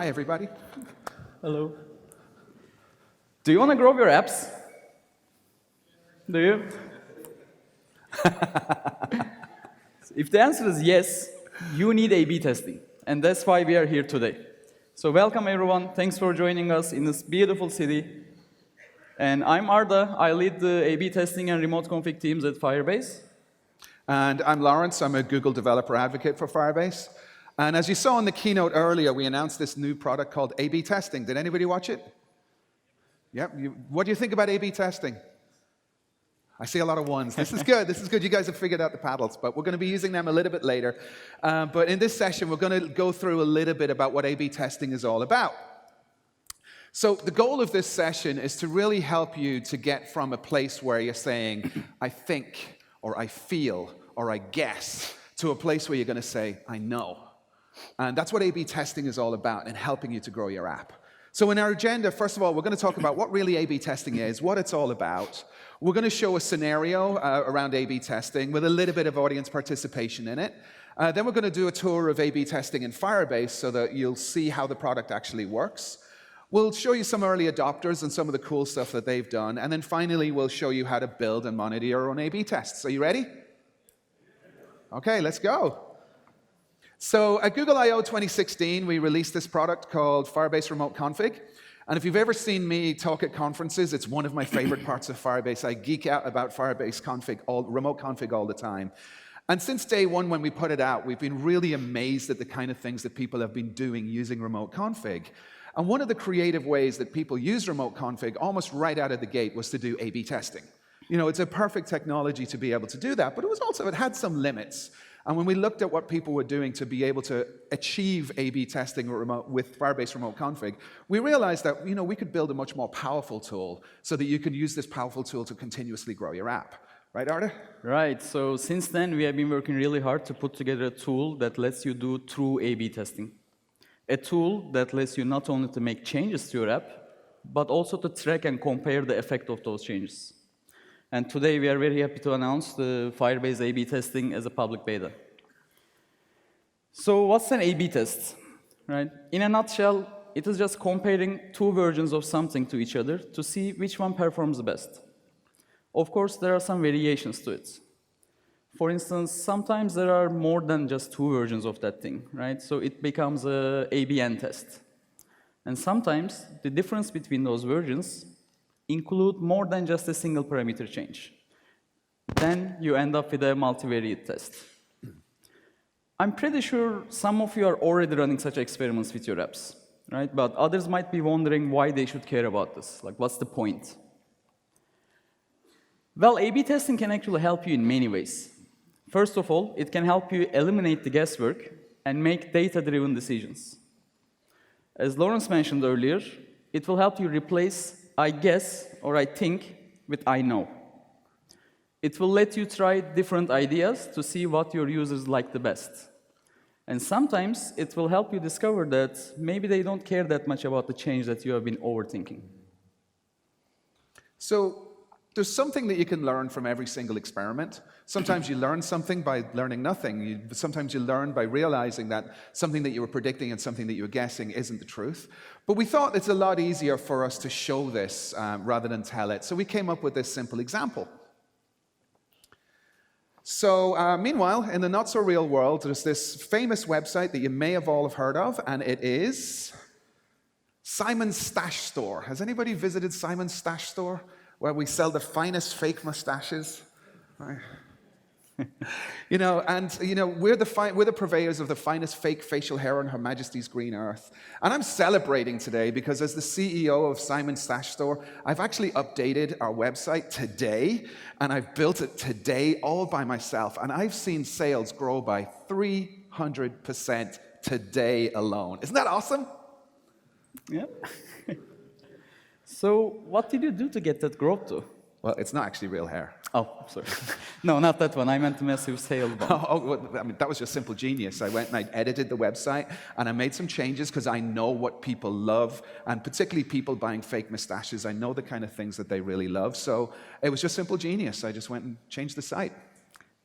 Hi, everybody. Hello. Do you want to grow your apps? Do you? If the answer is yes, you need A/B testing. And that's why we are here today. So welcome, everyone. Thanks for joining us in this beautiful city. And I'm Arda. I lead the A/B testing and remote config teams at Firebase. And I'm Laurence. I'm a Google developer advocate for Firebase. And as you saw in the keynote earlier, we announced this new product called A/B testing. Did anybody watch it? Yep. What do you think about A/B testing? I see a lot of ones. This is good. This is good. You guys have figured out the paddles, but we're going to be using them a little bit later. But in this session, we're going to go through a little bit about what A/B testing is all about. So the goal of this session is to really help you to get from a place where you're saying, I think, or I feel, or I guess, to a place where you're going to say, I know. And that's what A/B testing is all about, and helping you to grow your app. So in our agenda, first of all, we're going to talk about what really A/B testing is, what it's all about. We're going to show a scenario around A/B testing with a little bit of audience participation in it. Then we're going to do a tour of A/B testing in Firebase so that you'll see how the product actually works. We'll show you some early adopters and some of the cool stuff that they've done. And then finally, we'll show you how to build and monitor your own A/B tests. Are you ready? OK, let's go. So at Google I/O 2016, we released this product called Firebase Remote Config. And if you've ever seen me talk at conferences, it's one of my favorite parts of Firebase. I geek out about Firebase config, remote config all the time. And since day one, when we put it out, we've been really amazed at the kind of things that people have been doing using remote config. And one of the creative ways that people use remote config almost right out of the gate was to do A/B testing. You know, it's a perfect technology to be able to do that, but it had some limits. And when we looked at what people were doing to be able to achieve A/B testing with Firebase Remote Config, we realized that we could build a much more powerful tool so that you could use this powerful tool to continuously grow your app. Right, Arda? Right. So since then, we have been working really hard to put together a tool that lets you do true A/B testing. A tool that lets you not only to make changes to your app, but also to track and compare the effect of those changes. And today, we are very happy to announce the Firebase A/B testing as a public beta. So what's an A/B test? Right? In a nutshell, it is just comparing two versions of something to each other to see which one performs the best. Of course, there are some variations to it. For instance, sometimes there are more than just two versions of that thing, right? So it becomes a ABN test. And sometimes the difference between those versions include more than just a single parameter change. Then you end up with a multivariate test. I'm pretty sure some of you are already running such experiments with your apps, right? But others might be wondering why they should care about this. Like, what's the point? Well, A/B testing can actually help you in many ways. First of all, it can help you eliminate the guesswork and make data-driven decisions. As Laurence mentioned earlier, it will help you replace I guess or I think with I know. It will let you try different ideas to see what your users like the best. And sometimes it will help you discover that maybe they don't care that much about the change that you have been overthinking. So there's something that you can learn from every single experiment. Sometimes you learn something by learning nothing. Sometimes you learn by realizing that something that you were predicting and something that you were guessing isn't the truth. But we thought it's a lot easier for us to show this rather than tell it. So we came up with this simple example. So meanwhile, in the not-so-real world, there's this famous website that you may have all heard of, and it is Simon's Stash Store. Has anybody visited Simon's Stash Store, where we sell the finest fake mustaches? Right. We're the purveyors of the finest fake facial hair on Her Majesty's green earth. And I'm celebrating today because as the CEO of Simon's Stash Store, I've actually updated our website today, and I've built it today all by myself. And I've seen sales grow by 300% today alone. Isn't that awesome? Yeah. So what did you do to get that growth to? Well, it's not actually real hair. Oh, sorry. No, not that one. I meant the massive sale bump. That was just simple genius. I went and I edited the website, and I made some changes because I know what people love, and particularly people buying fake mustaches. I know the kind of things that they really love. So it was just simple genius. I just went and changed the site.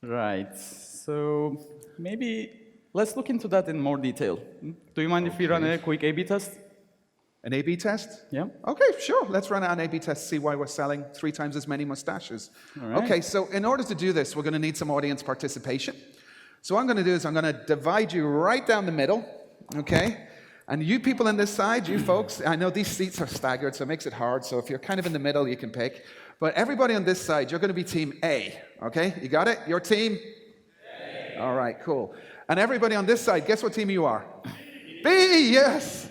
Right. So maybe Let's look into that in more detail. Do you mind if we run a quick A/B test? An A/B test? Yeah. Okay, sure. Let's run an A/B test, see why we're selling 3 times as many mustaches. All right. Okay, so in order to do this, we're going to need some audience participation. So what I'm going to do is I'm going to divide you right down the middle, okay? And you people on this side, you folks, I know these seats are staggered, so it makes it hard. So if you're kind of in the middle, you can pick. But everybody on this side, you're going to be team A, okay? You got it? Your team? A. All right, cool. And everybody on this side, guess what team you are? B, yes!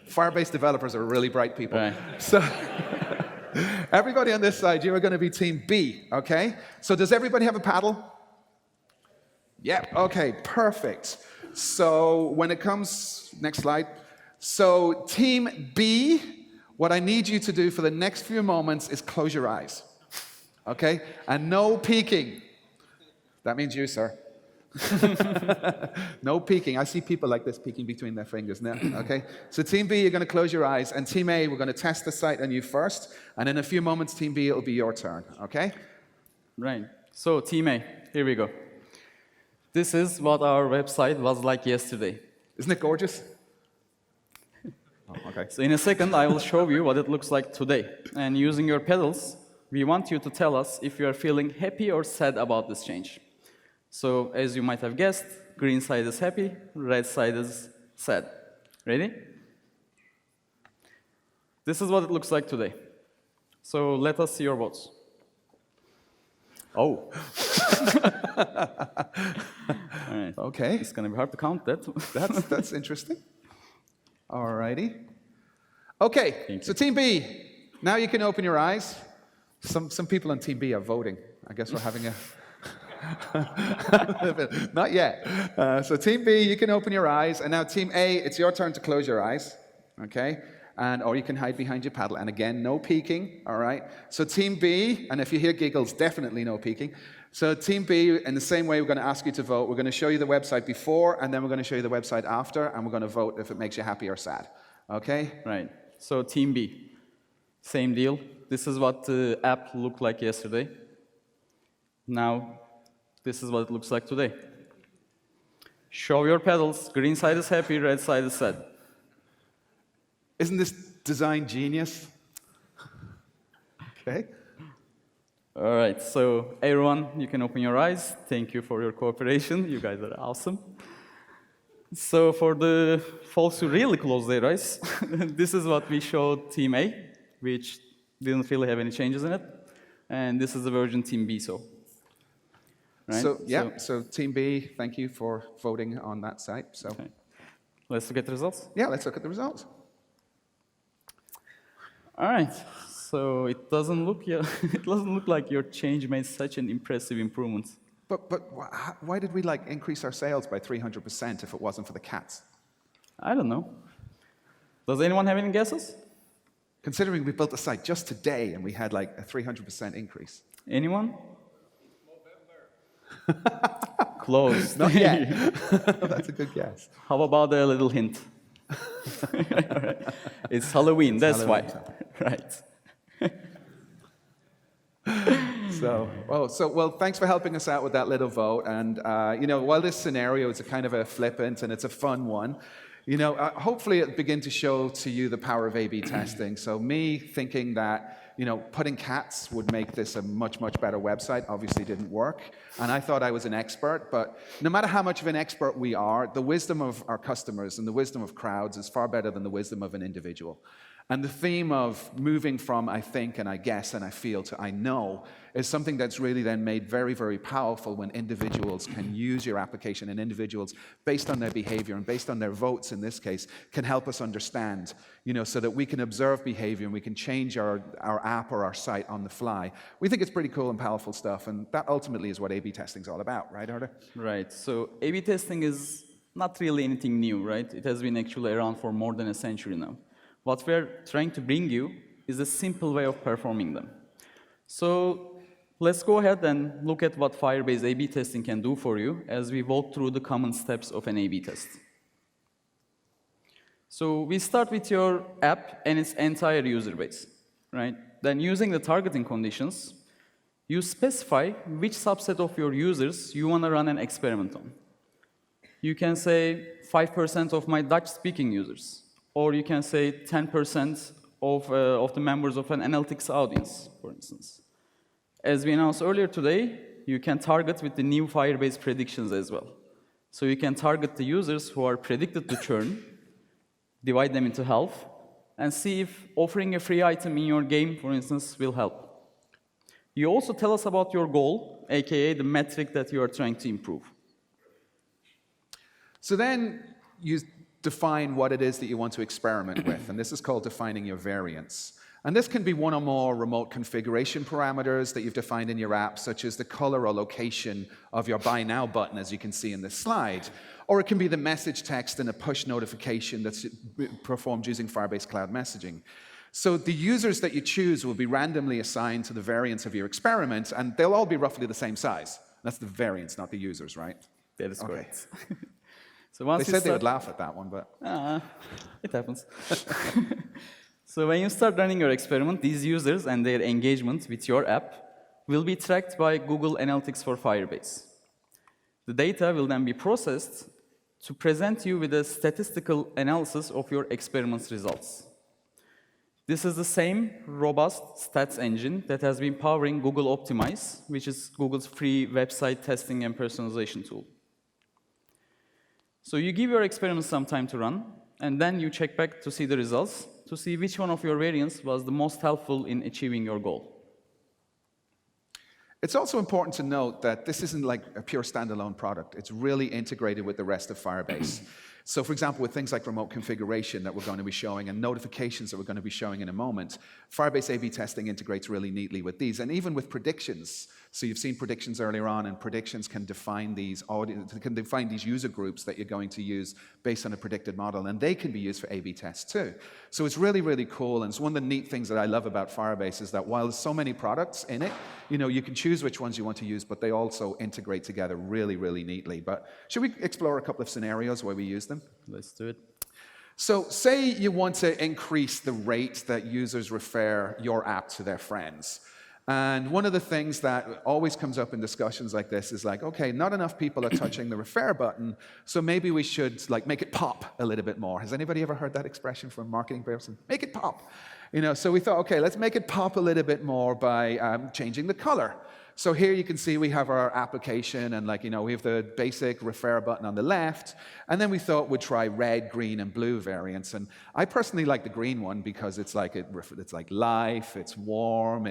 Firebase developers are really bright people. Right. So everybody on this side, you are going to be team B, okay? So does everybody have a paddle? Yeah, okay, perfect. So when it comes, next slide. So team B, what I need you to do for the next few moments is close your eyes, okay? And no peeking. That means you, sir. No peeking. I see people like this peeking between their fingers now, okay? So team B, you're going to close your eyes, and team A, we're going to test the site on you first, and in a few moments, team B, it'll be your turn, okay? Right. So team A, here we go. This is what our website was like yesterday. Isn't it gorgeous? Oh, okay. So in a second, I will show you what it looks like today. And using your pedals, we want you to tell us if you are feeling happy or sad about this change. So as you might have guessed, green side is happy, red side is sad. Ready? This is what it looks like today. So let us see your votes. Oh. All right. Okay. It's going to be hard to count that. That's interesting. All righty. Okay, so team B, now you can open your eyes. Some people on team B are voting. I guess we're having a... Not yet. So team B, you can open your eyes. And now team A, it's your turn to close your eyes. Okay? Or you can hide behind your paddle. And again, no peeking. All right? So team B, and if you hear giggles, definitely no peeking. So team B, in the same way, we're going to ask you to vote. We're going to show you the website before, and then we're going to show you the website after, and we're going to vote if it makes you happy or sad. Okay? Right. So team B, same deal. This is what the app looked like yesterday. Now, this is what it looks like today. Show your pedals. Green side is happy, red side is sad. Isn't this design genius? Okay. All right, so everyone, you can open your eyes. Thank you for your cooperation. You guys are awesome. So for the folks who really close their eyes, this is what we showed Team A, which didn't really have any changes in it. And this is the version Team B, so. Right? So, yeah, so Team B, thank you for voting on that site. So, Okay. Let's look at the results. yeah, let's look at the results. All right, so it doesn't look like your change made such an impressive improvement. But why did we increase our sales by 300% if it wasn't for the cats? I don't know. Does anyone have any guesses? Considering we built the site just today and we had a 300% increase. Anyone? Close. Not yet. That's a good guess. How about a little hint? It's Halloween, that's Halloween. why. Right. Well, thanks for helping us out with that little vote. And, while this scenario is a kind of a flippant and it's a fun one, hopefully it'll begin to show to you the power of A/B testing. So me thinking that, putting cats would make this a much, much better website obviously didn't work. And I thought I was an expert, but no matter how much of an expert we are, the wisdom of our customers and the wisdom of crowds is far better than the wisdom of an individual. And the theme of moving from I think and I guess and I feel to I know is something that's really then made very, very powerful when individuals can use your application, and individuals, based on their behavior and based on their votes in this case, can help us understand, so that we can observe behavior and we can change our app or our site on the fly. We think it's pretty cool and powerful stuff, and that ultimately is what A/B testing is all about, right, Arda? Right, so A/B testing is not really anything new, right? It has been actually around for more than a century now. What we're trying to bring you is a simple way of performing them. So let's go ahead and look at what Firebase A/B testing can do for you as we walk through the common steps of an A/B test. So we start with your app and its entire user base, right? Then using the targeting conditions, you specify which subset of your users you want to run an experiment on. You can say 5% of my Dutch-speaking users, or you can say 10% of the members of an analytics audience, for instance. As we announced earlier today, you can target with the new Firebase predictions as well. So you can target the users who are predicted to churn, divide them into half, and see if offering a free item in your game, for instance, will help. You also tell us about your goal, aka the metric that you are trying to improve. So then you define what it is that you want to experiment with, and this is called defining your variance. And this can be one or more remote configuration parameters that you've defined in your app, such as the color or location of your Buy Now button, as you can see in this slide. Or it can be the message text in a push notification that's performed using Firebase Cloud Messaging. So the users that you choose will be randomly assigned to the variance of your experiment, and they'll all be roughly the same size. That's the variance, not the users, right? That is Okay. correct. So once They said they would laugh at that one, but... It happens. So when you start running your experiment, these users and their engagement with your app will be tracked by Google Analytics for Firebase. The data will then be processed to present you with a statistical analysis of your experiment's results. This is the same robust stats engine that has been powering Google Optimize, which is Google's free website testing and personalization tool. So you give your experiment some time to run, and then you check back to see the results, to see which one of your variants was the most helpful in achieving your goal. It's also important to note that this isn't like a pure standalone product. It's really integrated with the rest of Firebase. So for example, with things like remote configuration that we're going to be showing and notifications that we're going to be showing in a moment, Firebase A/B testing integrates really neatly with these. And even with predictions, so you've seen predictions earlier on, and predictions can define these user groups that you're going to use based on a predicted model, and they can be used for A/B tests too. So it's really, really cool, and it's one of the neat things that I love about Firebase is that while there's so many products in it, you can choose which ones you want to use, but they also integrate together really, really neatly. But should we explore a couple of scenarios where we use them? Let's do it. So say you want to increase the rate that users refer your app to their friends. And one of the things that always comes up in discussions like this is like, okay, not enough people are touching the refer button, so maybe we should make it pop a little bit more. Has anybody ever heard that expression from a marketing person? Make it pop. So we thought, okay, let's make it pop a little bit more by changing the color. So here you can see we have our application, and we have the basic refer button on the left, and then we thought we'd try red, green, and blue variants. And I personally like the green one because it's like life, it's warm,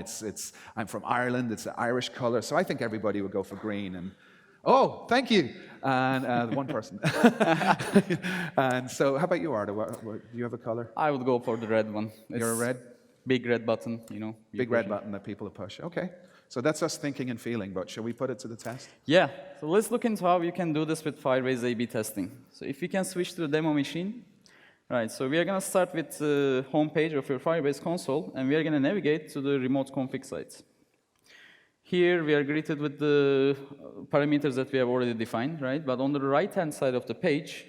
I'm from Ireland, it's an Irish color, so I think everybody would go for green. And oh, thank you. And one person. And so, how about you, Arda? Do you have a color? I would go for the red one. You're a red? Big red button, Big red button that people push. Okay. So that's us thinking and feeling, but shall we put it to the test? Yeah. So let's look into how you can do this with Firebase A/B testing. So if you can switch to the demo machine. Right, so we are going to start with the home page of your Firebase console, and we are going to navigate to the remote config site. Here we are greeted with the parameters that we have already defined, right? But on the right-hand side of the page,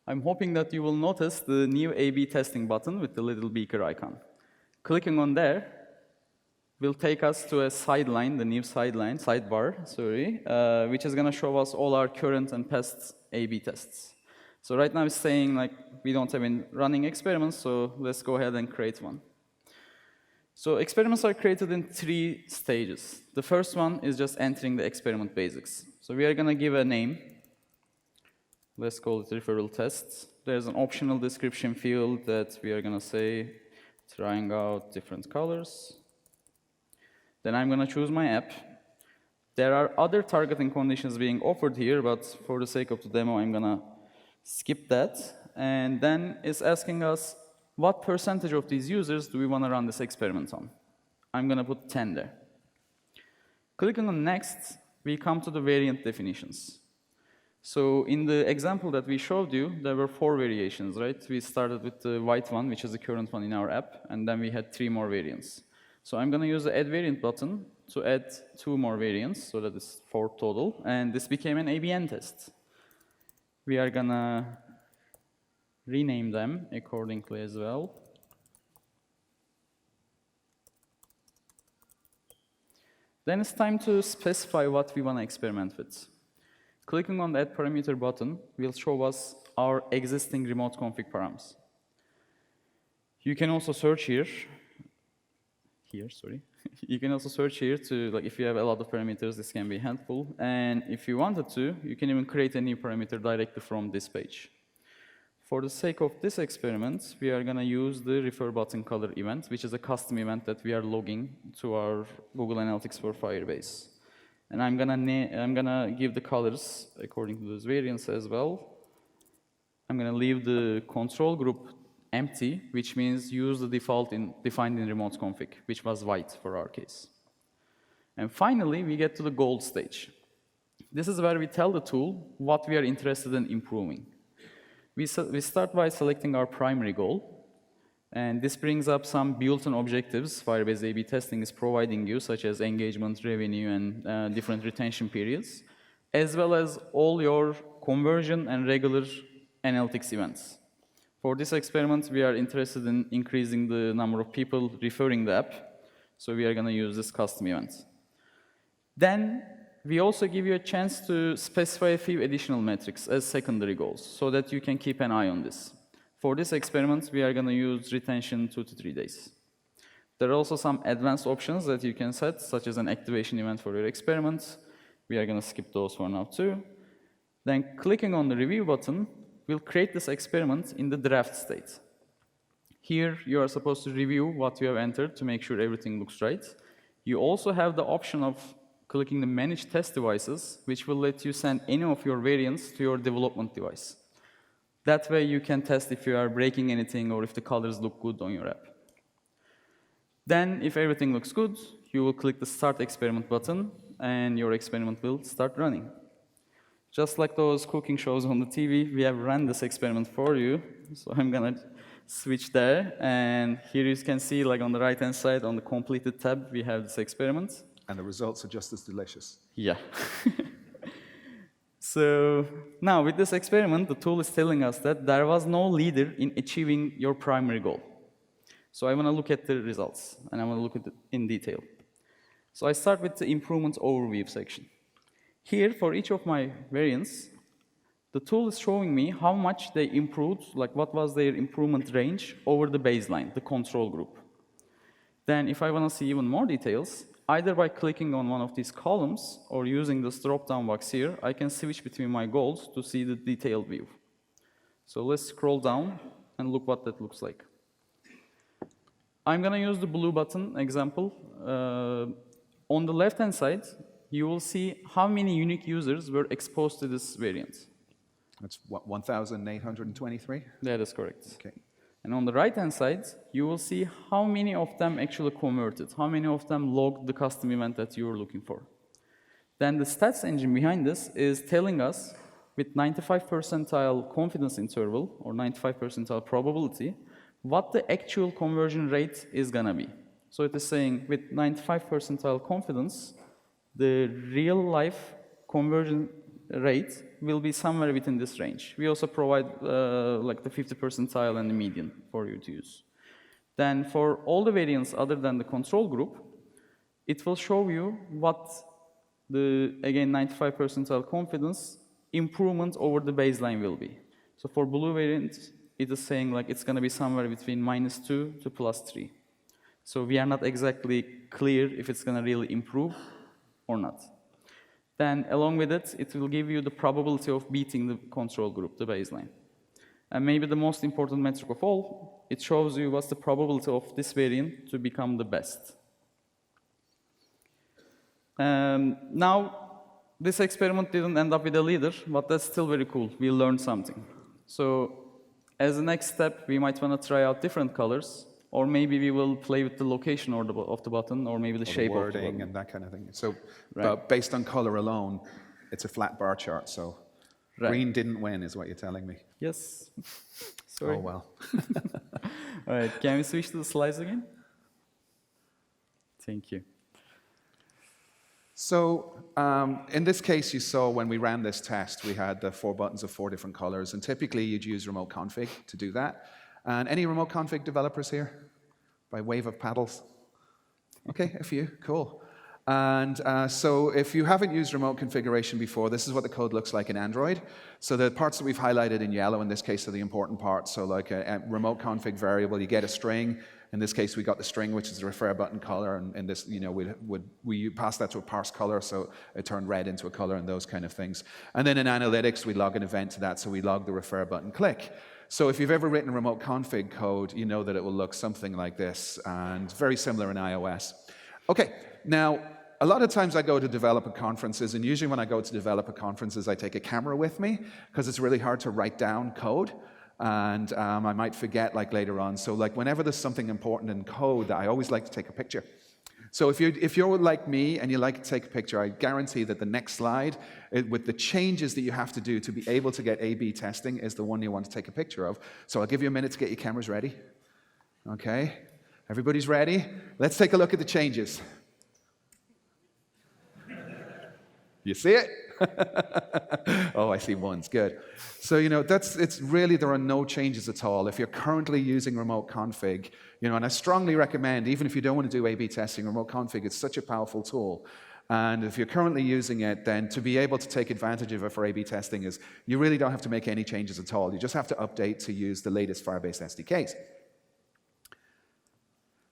I'm hoping that you will notice the new A/B testing button with the little beaker icon. Clicking on there will take us to a sideline, the new sidebar, which is going to show us all our current and past A/B tests. So right now it's saying we don't have any running experiments, so let's go ahead and create one. So experiments are created in 3 stages. The first one is just entering the experiment basics. So we are going to give a name. Let's call it referral tests. There's an optional description field that we are going to say trying out different colors. Then I'm going to choose my app. There are other targeting conditions being offered here, but for the sake of the demo, I'm going to skip that. And then it's asking us, what percentage of these users do we want to run this experiment on? I'm going to put 10 there. Clicking on Next, we come to the variant definitions. So in the example that we showed you, there were 4 variations, right? We started with the white one, which is the current one in our app, and then we had 3 more variants. So I'm going to use the Add Variant button to add 2 more variants, so that is 4 total, and this became an ABN test. We are going to rename them accordingly as well. Then it's time to specify what we want to experiment with. Clicking on the Add Parameter button will show us our existing remote config params. You can also search here. You can also search here to, like, if you have a lot of parameters, this can be helpful. And if you wanted to, you can even create a new parameter directly from this page. For the sake of this experiment, we are going to use the refer button color event, which is a custom event that we are logging to our Google Analytics for Firebase. And I'm gonna give the colors according to those variants as well. I'm gonna leave the control group empty, which means use the default defined in remote config, which was white for our case. And finally, we get to the gold stage. This is where we tell the tool what we are interested in improving. We start by selecting our primary goal. And this brings up some built-in objectives Firebase A/B testing is providing you, such as engagement, revenue, and different retention periods, as well as all your conversion and regular analytics events. For this experiment, we are interested in increasing the number of people referring the app, so we are going to use this custom event. Then, we also give you a chance to specify a few additional metrics as secondary goals, so that you can keep an eye on this. For this experiment, we are going to use retention 2 to 3 days. There are also some advanced options that you can set, such as an activation event for your experiment. We are going to skip those for now too. Then clicking on the review button will create this experiment in the draft state. Here, you are supposed to review what you have entered to make sure everything looks right. You also have the option of clicking the Manage Test Devices, which will let you send any of your variants to your development device. That way, you can test if you are breaking anything or if the colors look good on your app. Then, if everything looks good, you will click the Start Experiment button, and your experiment will start running. Just like those cooking shows on the TV, we have run this experiment for you. So I'm going to switch there. And here you can see, like on the right-hand side, on the completed tab, we have this experiment. And the results are just as delicious. Yeah. So now with this experiment, the tool is telling us that there was no leader in achieving your primary goal. So I want to look at the results, and I want to look at it in detail. So I start with the improvement overview section. Here, for each of my variants, the tool is showing me how much they improved, like what was their improvement range over the baseline, the control group. Then if I want to see even more details, either by clicking on one of these columns or using this drop-down box here, I can switch between my goals to see the detailed view. So let's scroll down and look what that looks like. I'm going to use the blue button example. On the left-hand side, you will see how many unique users were exposed to this variant. That's what, 1,823? That is correct. Okay. And on the right-hand side, you will see how many of them actually converted, how many of them logged the custom event that you were looking for. Then the stats engine behind this is telling us, with 95 percentile confidence interval, or 95 percentile probability, what the actual conversion rate is going to be. So it is saying, with 95 percentile confidence, the real-life conversion rate will be somewhere within this range. We also provide like the 50 percentile and the median for you to use. Then for all the variants other than the control group, it will show you what the, again, 95 percentile confidence improvement over the baseline will be. So for blue variant, it is saying like it's going to be somewhere between -2 to +3. So we are not exactly clear if it's going to really improve or not. Then along with it, it will give you the probability of beating the control group, the baseline. And maybe the most important metric of all, it shows you what's the probability of this variant to become the best. Now, this experiment didn't end up with a leader, but that's still very cool. We learned something. So as a next step, we might want to try out different colors, or maybe we will play with the location of the button, or maybe the shape of the button. Wording and that kind of thing. So Right. based on color alone, it's a flat bar chart. So green didn't win is what you're telling me. Yes. Sorry. Oh, well. All right, can we switch to the slides again? Thank you. So in this case, you saw when we ran this test, we had the 4 buttons of 4 different colors. And typically, you'd use remote config to do that. And any remote config developers here? By wave of paddles? Okay, a few, cool. And so if you haven't used remote configuration before, this is what the code looks like in Android. So the parts that we've highlighted in yellow in this case are the important parts. So like a remote config variable, you get a string. In this case, we got the string, which is the refer button color, and in this, we pass that to a parse color, so it turned red into a color and those kind of things. And then in analytics, we log an event to that, so we log the refer button click. So if you've ever written remote config code, you know that it will look something like this, and very similar in iOS. Okay, now, a lot of times I go to developer conferences, and usually when I go to developer conferences, I take a camera with me, because it's really hard to write down code, and I might forget like later on. So like whenever there's something important in code, I always like to take a picture. So if you're like me and you like to take a picture, I guarantee that the next slide, with the changes that you have to do to be able to get A/B testing, is the one you want to take a picture of. So I'll give you a minute to get your cameras ready. Okay, everybody's ready? Let's take a look at the changes. You see it? Oh, I see ones. Good. So, it's really, there are no changes at all. If you're currently using remote config, and I strongly recommend, even if you don't want to do A/B testing, remote config is such a powerful tool. And if you're currently using it, then to be able to take advantage of it for A/B testing is, you really don't have to make any changes at all. You just have to update to use the latest Firebase SDKs.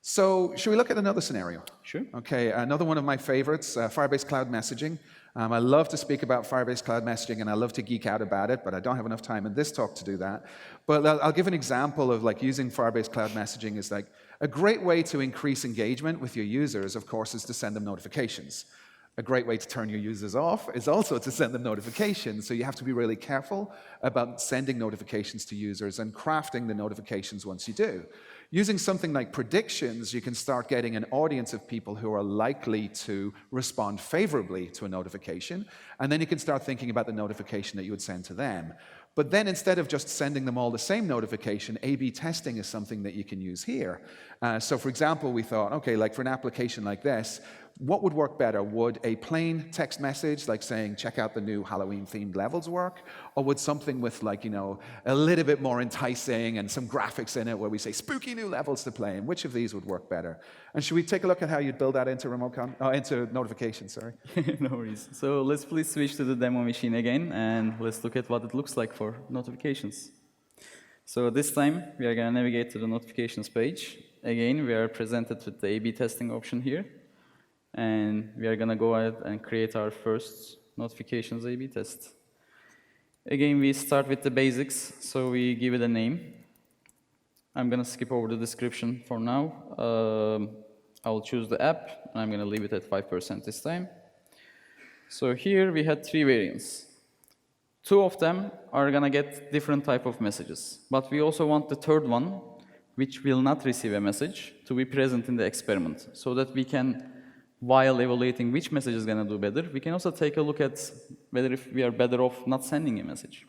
So, should we look at another scenario? Sure. Okay, another one of my favorites, Firebase Cloud Messaging. I love to speak about Firebase Cloud Messaging, and I love to geek out about it, but I don't have enough time in this talk to do that. But I'll give an example of like using Firebase Cloud Messaging is like a great way to increase engagement with your users, of course, is to send them notifications. A great way to turn your users off is also to send them notifications. So you have to be really careful about sending notifications to users and crafting the notifications once you do. Using something like predictions, you can start getting an audience of people who are likely to respond favorably to a notification, and then you can start thinking about the notification that you would send to them. But then instead of just sending them all the same notification, A/B testing is something that you can use here. So for example, we thought, okay, like for an application like this, what would work better? Would a plain text message like saying, check out the new Halloween-themed levels work? Or would something with like, a little bit more enticing and some graphics in it where we say spooky new levels to play? And which of these would work better? And should we take a look at how you'd build that into into notifications, sorry? No worries. So let's please switch to the demo machine again, and let's look at what it looks like for notifications. So this time, we are going to navigate to the notifications page. Again, we are presented with the A/B testing option here. And we are going to go ahead and create our first notifications A/B test. Again, we start with the basics, so we give it a name. I'm going to skip over the description for now. I'll choose the app, and I'm going to leave it at 5% this time. So here we had 3 variants. 2 of them are going to get different type of messages. But we also want the third one, which will not receive a message, to be present in the experiment, so that we can, while evaluating which message is going to do better, we can also take a look at whether if we are better off not sending a message.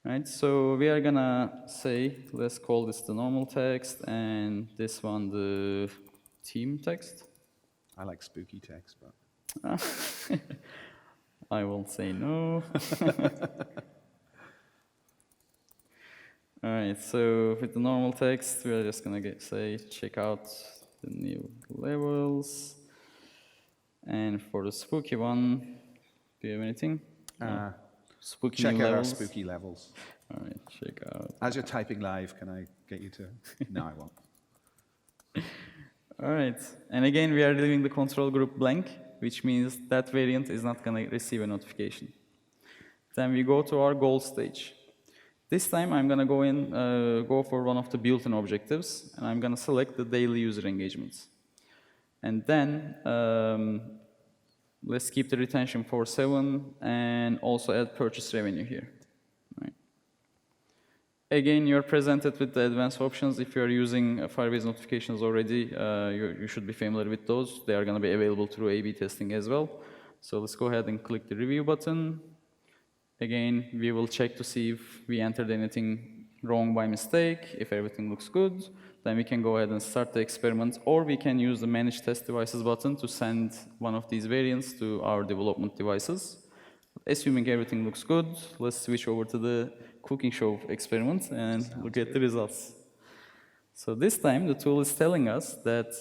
Right? So we are going to say, let's call this the normal text, and this one the theme text. I like spooky text, but... I will say no. All right, so with the normal text, we are just going to say, check out the new levels. And for the spooky one, do you have anything? Spooky check new out levels. our spooky levels. All right, check out. As you're typing live, can I get you to... No, I won't. All right, and again, we are leaving the control group blank, which means that variant is not going to receive a notification. Then we go to our goal stage. This time, I'm going to go for one of the built-in objectives, and I'm going to select the daily user engagements. And then, let's keep the retention for 7, and also add purchase revenue here. Right. Again, you're presented with the advanced options. If you're using Firebase notifications already, you should be familiar with those. They are going to be available through A/B testing as well. So let's go ahead and click the review button. Again, we will check to see if we entered anything wrong by mistake. If everything looks good, then we can go ahead and start the experiment, or we can use the Manage Test Devices button to send one of these variants to our development devices. Assuming everything looks good, let's switch over to the cooking show experiment and look at the results. So this time, the tool is telling us that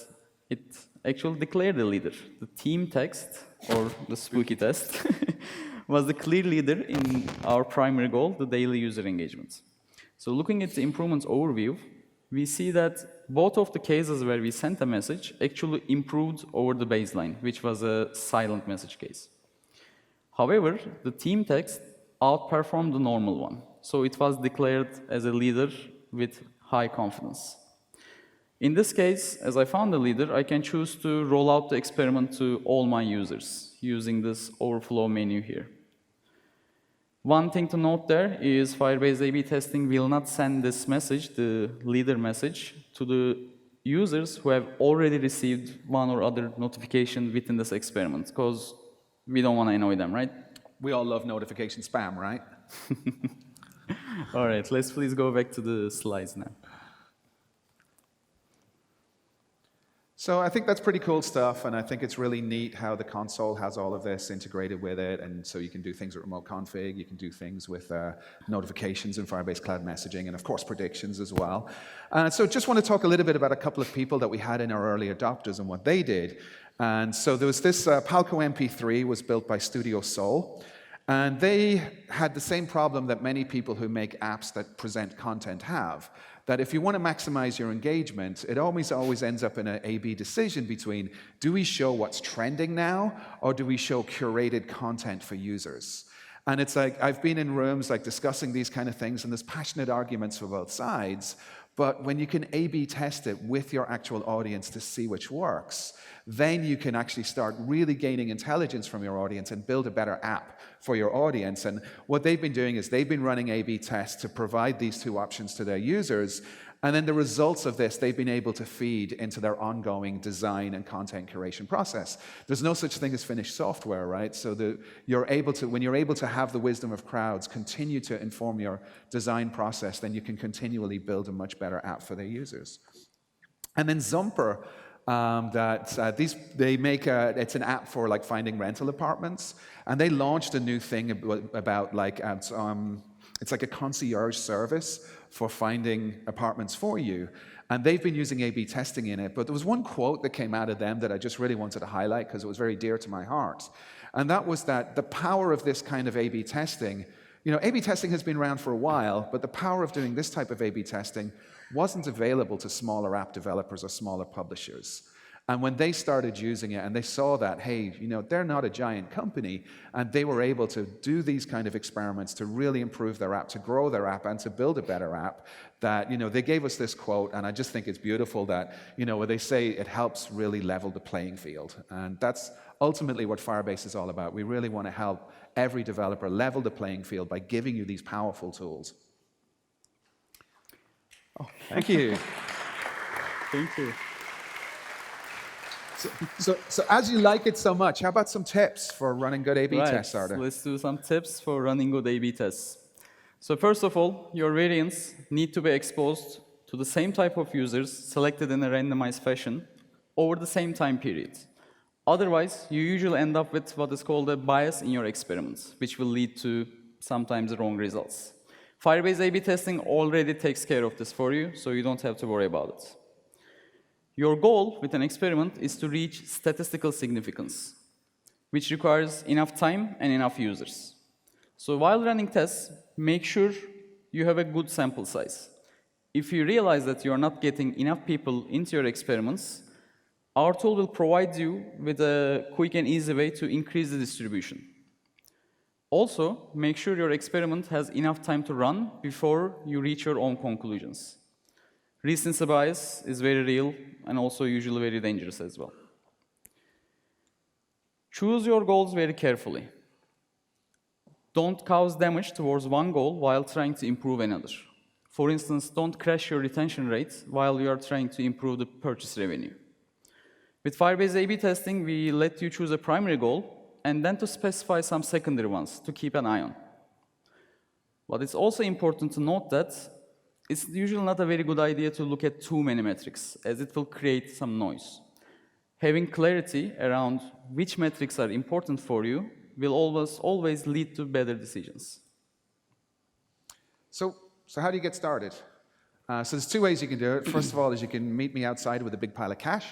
it actually declare the leader. The team text, or the spooky test, was the clear leader in our primary goal, the daily user engagement. So looking at the improvements overview, we see that both of the cases where we sent a message actually improved over the baseline, which was a silent message case. However, the team text outperformed the normal one, so it was declared as a leader with high confidence. In this case, as I found the leader, I can choose to roll out the experiment to all my users using this overflow menu here. One thing to note there is Firebase A/B testing will not send this message, the leader message, to the users who have already received one or other notification within this experiment, because we don't want to annoy them, right? We all love notification spam, right? All right, let's please go back to the slides now. So I think that's pretty cool stuff, and I think it's really neat how the console has all of this integrated with it, and so you can do things with remote config, you can do things with notifications in Firebase Cloud Messaging, and of course predictions as well. So just want to talk a little bit about a couple of people that we had in our early adopters and what they did. And so there was this Palco MP3 was built by Studio Soul, and they had the same problem that many people who make apps that present content have. That if you want to maximize your engagement, it always ends up in an A/B decision between, do we show what's trending now, or do we show curated content for users? And it's like, I've been in rooms like discussing these kind of things, and there's passionate arguments for both sides, but when you can A/B test it with your actual audience to see which works, then you can actually start really gaining intelligence from your audience and build a better app for your audience. And what they've been doing is they've been running A/B tests to provide these two options to their users. And then the results of this, they've been able to feed into their ongoing design and content curation process. There's no such thing as finished software, right? So when you're able to have the wisdom of crowds continue to inform your design process, then you can continually build a much better app for their users. And then Zumper, it's an app for like finding rental apartments, and they launched a new thing about like it's like a concierge service for finding apartments for you, and they've been using A/B testing in it. But there was one quote that came out of them that I just really wanted to highlight because it was very dear to my heart, and that was that the power of this kind of A/B testing, A/B testing has been around for a while, but the power of doing this type of A/B testing wasn't available to smaller app developers or smaller publishers. And when they started using it and they saw that, hey, they're not a giant company, and they were able to do these kind of experiments to really improve their app, to grow their app, and to build a better app, that, they gave us this quote, and I just think it's beautiful that, where they say it helps really level the playing field. And that's ultimately what Firebase is all about. We really want to help every developer level the playing field by giving you these powerful tools. Oh, thank you. Thank you. So as you like it so much, how about some tips for running good A/B tests, Arda? Let's do some tips for running good A/B tests. So first of all, your variants need to be exposed to the same type of users selected in a randomized fashion over the same time period. Otherwise, you usually end up with what is called a bias in your experiments, which will lead to sometimes wrong results. Firebase A/B testing already takes care of this for you, so you don't have to worry about it. Your goal with an experiment is to reach statistical significance, which requires enough time and enough users. So while running tests, make sure you have a good sample size. If you realize that you are not getting enough people into your experiments, our tool will provide you with a quick and easy way to increase the distribution. Also, make sure your experiment has enough time to run before you reach your own conclusions. Recency bias is very real and also usually very dangerous as well. Choose your goals very carefully. Don't cause damage towards one goal while trying to improve another. For instance, don't crash your retention rate while you are trying to improve the purchase revenue. With Firebase A/B testing, we let you choose a primary goal and then to specify some secondary ones to keep an eye on. But it's also important to note that it's usually not a very good idea to look at too many metrics, as it will create some noise. Having clarity around which metrics are important for you will always lead to better decisions. So how do you get started? So there's two ways you can do it. First of all is you can meet me outside with a big pile of cash.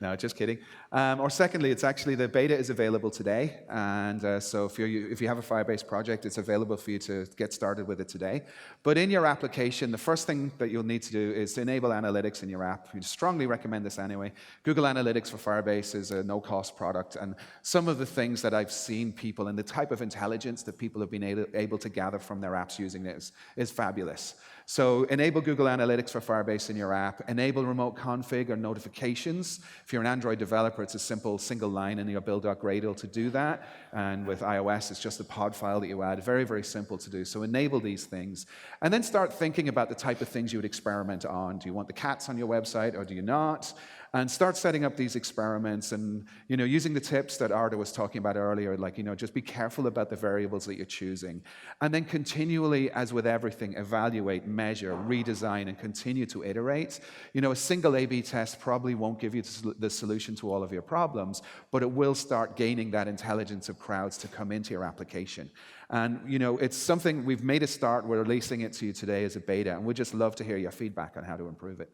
No, just kidding. Or secondly, it's actually the beta is available today, and so if you have a Firebase project, it's available for you to get started with it today. But in your application, the first thing that you'll need to do is to enable analytics in your app. We strongly recommend this anyway. Google Analytics for Firebase is a no-cost product, and some of the things that I've seen people and the type of intelligence that people have been able to gather from their apps using it is fabulous. So enable Google Analytics for Firebase in your app. Enable remote config or notifications. If you're an Android developer, it's a simple single line in your build.gradle to do that. And with iOS, it's just a pod file that you add. Very, very simple to do. So enable these things. And then start thinking about the type of things you would experiment on. Do you want the cats on your website or do you not? And start setting up these experiments and, using the tips that Arda was talking about earlier, like, just be careful about the variables that you're choosing. And then continually, as with everything, evaluate, measure, redesign, and continue to iterate. A single A/B test probably won't give you the solution to all of your problems, but it will start gaining that intelligence of crowds to come into your application. And, it's something we've made a start. We're releasing it to you today as a beta, and we'd just love to hear your feedback on how to improve it.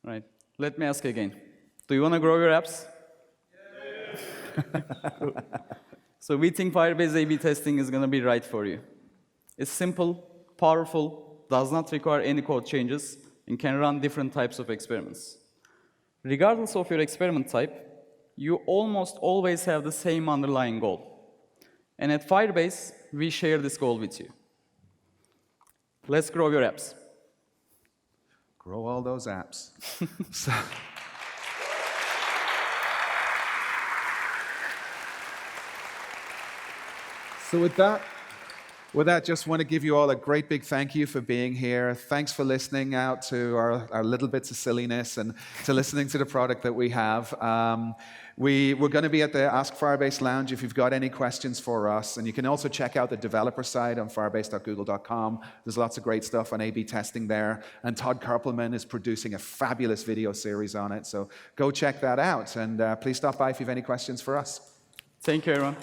Right. Let me ask again. Do you want to grow your apps? Yeah. So we think Firebase A/B testing is going to be right for you. It's simple, powerful, does not require any code changes, and can run different types of experiments. Regardless of your experiment type, you almost always have the same underlying goal. And at Firebase, we share this goal with you. Let's grow your apps. Grow all those apps. So with that, just want to give you all a great big thank you for being here. Thanks for listening out to our little bits of silliness and to listening to the product that we have. We're going to be at the Ask Firebase Lounge if you've got any questions for us. And you can also check out the developer side on firebase.google.com. There's lots of great stuff on A/B testing there. And Todd Karpelman is producing a fabulous video series on it. So go check that out. And please stop by if you have any questions for us. Thank you, everyone.